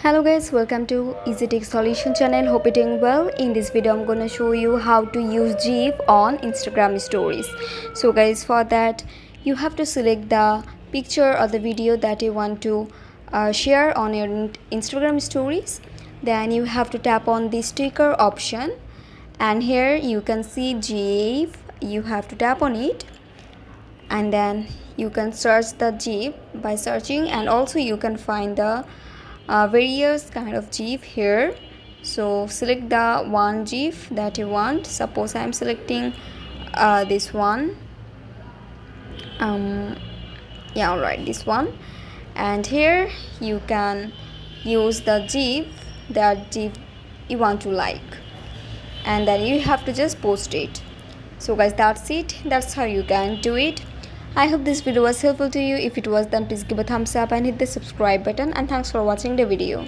Hello guys, welcome to Easy Tech Solution channel. Hope you're doing well. In this video I'm gonna show you how to use GIF on Instagram stories. So guys, for that you have to select the picture or the video that you want to share on your Instagram stories. Then you have to tap on the sticker option, and here you can see GIF. You have to tap on it, and then you can search the GIF by searching, and also you can find the various kind of GIF here. So select the one GIF that you want. Suppose I'm selecting this one. Yeah, alright, this one. And here you can use the GIF that GIF you want to like, and then you have to just post it. So guys, that's it. That's how you can do it. I hope this video was helpful to you. If it was, then please give a thumbs up and hit the subscribe button, and thanks for watching the video.